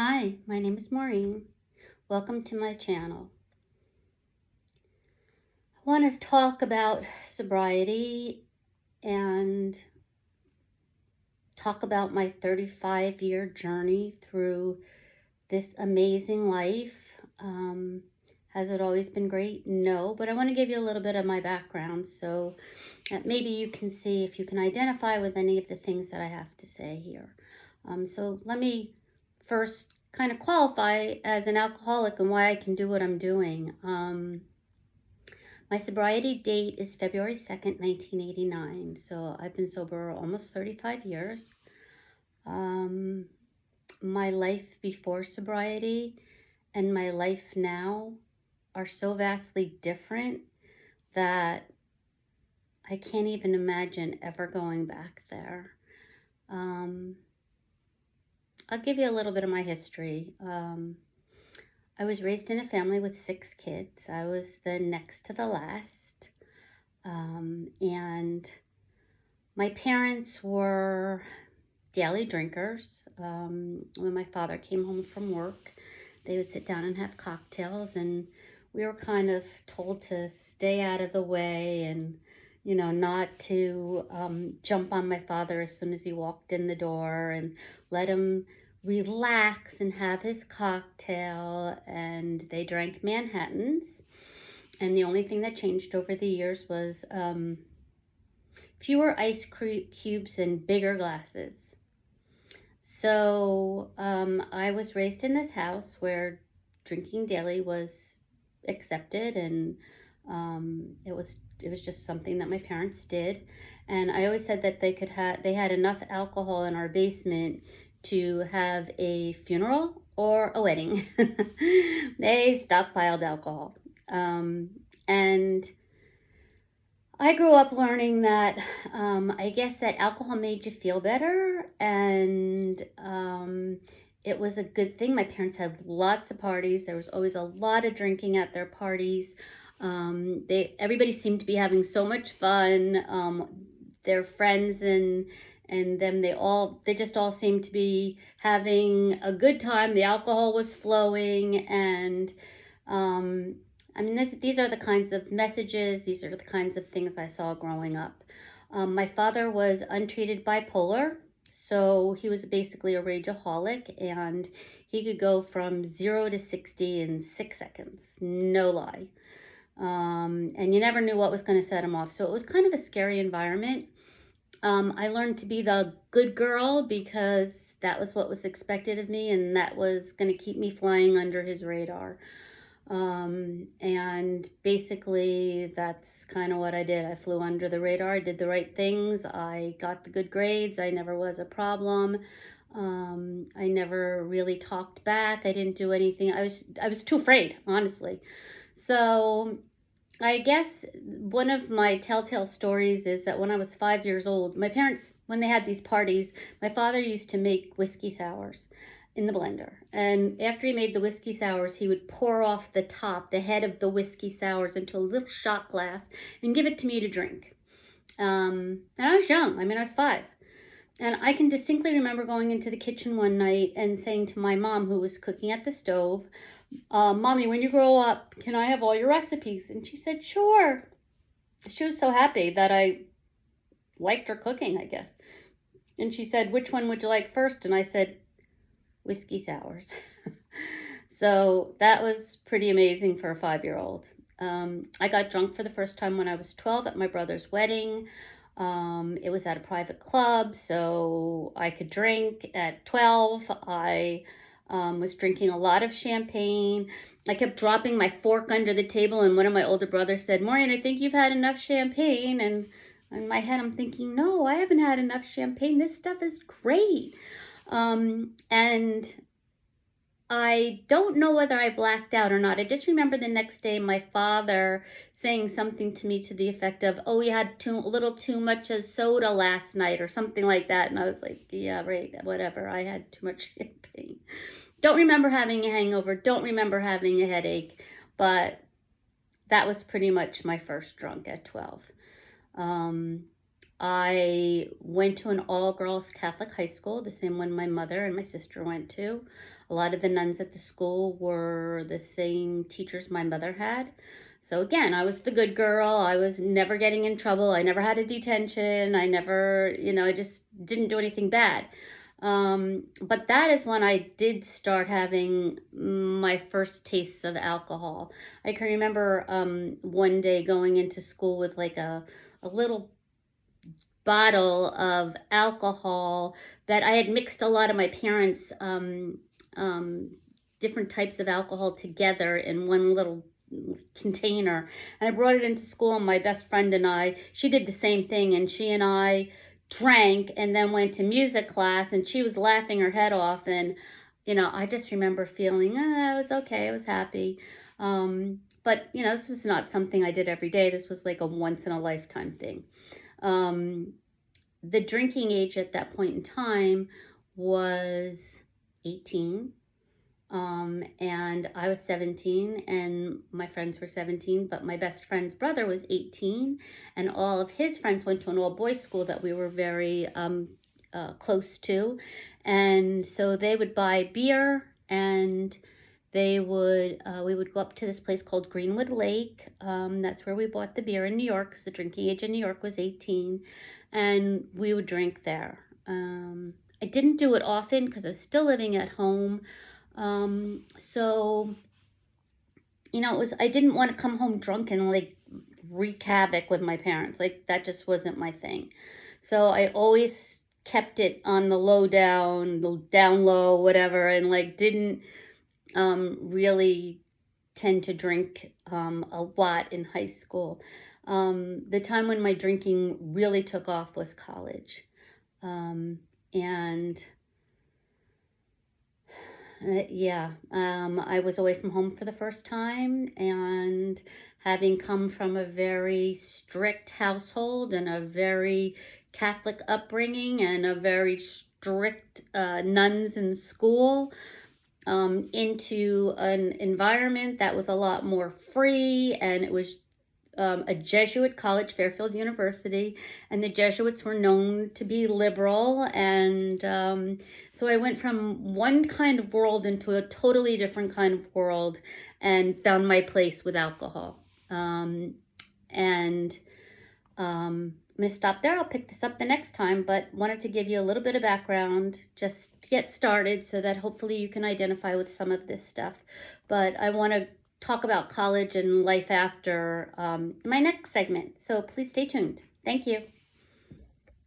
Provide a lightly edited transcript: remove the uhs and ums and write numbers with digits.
Hi, my name is Maureen. Welcome to my channel. I want to talk about sobriety and talk about my 35-year journey through this amazing life. Has it always been great? No, but I want to give you a little bit of my background so that maybe you can see if you can identify with any of the things that I have to say here. So let me first kind of qualify as an alcoholic and why I can do what I'm doing. My sobriety date is February 2nd, 1989. So I've been sober almost 35 years. My life before sobriety and my life now are so vastly different that I can't even imagine ever going back there. I'll give you a little bit of my history. I was raised in a family with 6 kids. I was the next to the last. And my parents were daily drinkers. When my father came home from work, they would sit down and have cocktails, and we were kind of told to stay out of the way and, not to jump on my father as soon as he walked in the door and let him relax and have his cocktail. And they drank Manhattans. And the only thing that changed over the years was fewer ice cubes and bigger glasses. So I was raised in this house where drinking daily was accepted, and it was just something that my parents did. And I always said that they had enough alcohol in our basement to have a funeral or a wedding. They stockpiled alcohol. And I grew up learning that I guess that alcohol made you feel better, and it was a good thing. My parents had lots of parties. There was always a lot of drinking at their parties. Everybody seemed to be having so much fun. Their friends and them, they just all seemed to be having a good time. The alcohol was flowing, and these are the kinds of messages, these are the kinds of things I saw growing up. My father was untreated bipolar, so he was basically a rageaholic, and he could go from 0 to 60 in 6 seconds, no lie. And you never knew what was going to set him off, so it was kind of a scary environment. I learned to be the good girl because that was what was expected of me, and that was going to keep me flying under his radar. And basically that's kind of what I did. I flew under the radar. I did the right things. I got the good grades. I never was a problem. I never really talked back. I didn't do anything. I was too afraid, honestly. So I guess one of my telltale stories is that when I was 5 years old, my parents, when they had these parties, my father used to make whiskey sours in the blender. And after he made the whiskey sours, he would pour off the top, the head of the whiskey sours, into a little shot glass and give it to me to drink. And I was young. I was 5. And I can distinctly remember going into the kitchen one night and saying to my mom, who was cooking at the stove, Mommy, when you grow up, can I have all your recipes? And she said, sure. She was so happy that I liked her cooking, I guess. And she said, which one would you like first? And I said, whiskey sours. So that was pretty amazing for a 5-year-old. I got drunk for the first time when I was 12 at my brother's wedding. It was at a private club, so I could drink at 12. I was drinking a lot of champagne. I kept dropping my fork under the table, and one of my older brothers said, Maureen, I think you've had enough champagne. And in my head, I'm thinking, no, I haven't had enough champagne. This stuff is great. And I don't know whether I blacked out or not. I just remember the next day my father saying something to me to the effect of, oh, you had a little too much of soda last night or something like that. And I was like, yeah, right, whatever. I had too much champagne. Don't remember having a hangover. Don't remember having a headache. But that was pretty much my first drunk at 12. I went to an all-girls Catholic high school, the same one my mother and my sister went to. A lot of the nuns at the school were the same teachers my mother had. So again, I was the good girl. I was never getting in trouble. I never had a detention. I never, I just didn't do anything bad. But that is when I did start having my first tastes of alcohol. I can remember one day going into school with like a little bottle of alcohol that I had mixed a lot of my parents' different types of alcohol together in one little container. And I brought it into school, and my best friend and I, she did the same thing, and she and I drank and then went to music class, and she was laughing her head off. And, I just remember feeling, I was okay, I was happy. But, this was not something I did every day. This was like a once in a lifetime thing. The drinking age at that point in time was 18. And I was 17, and my friends were 17, but my best friend's brother was 18, and all of his friends went to an all-boys school that we were very close to. And so they would buy beer, and we would go up to this place called Greenwood Lake. That's where we bought the beer in New York, because the drinking age in New York was 18, and we would drink there. I didn't do it often because I was still living at home. So, I didn't want to come home drunk and like wreak havoc with my parents. Like, that just wasn't my thing. So I always kept it on the low down, the down low, whatever, and like didn't really tend to drink a lot in high school. The time when my drinking really took off was college. And I was away from home for the first time, and having come from a very strict household and a very Catholic upbringing and a very strict nuns in school, into an environment that was a lot more free, and it was a Jesuit college, Fairfield University, and the Jesuits were known to be liberal. And so I went from one kind of world into a totally different kind of world, and found my place with alcohol. I'm going to stop there. I'll pick this up the next time, but wanted to give you a little bit of background just to get started, so that hopefully you can identify with some of this stuff. But I want to talk about college and life after my next segment. So please stay tuned. Thank you.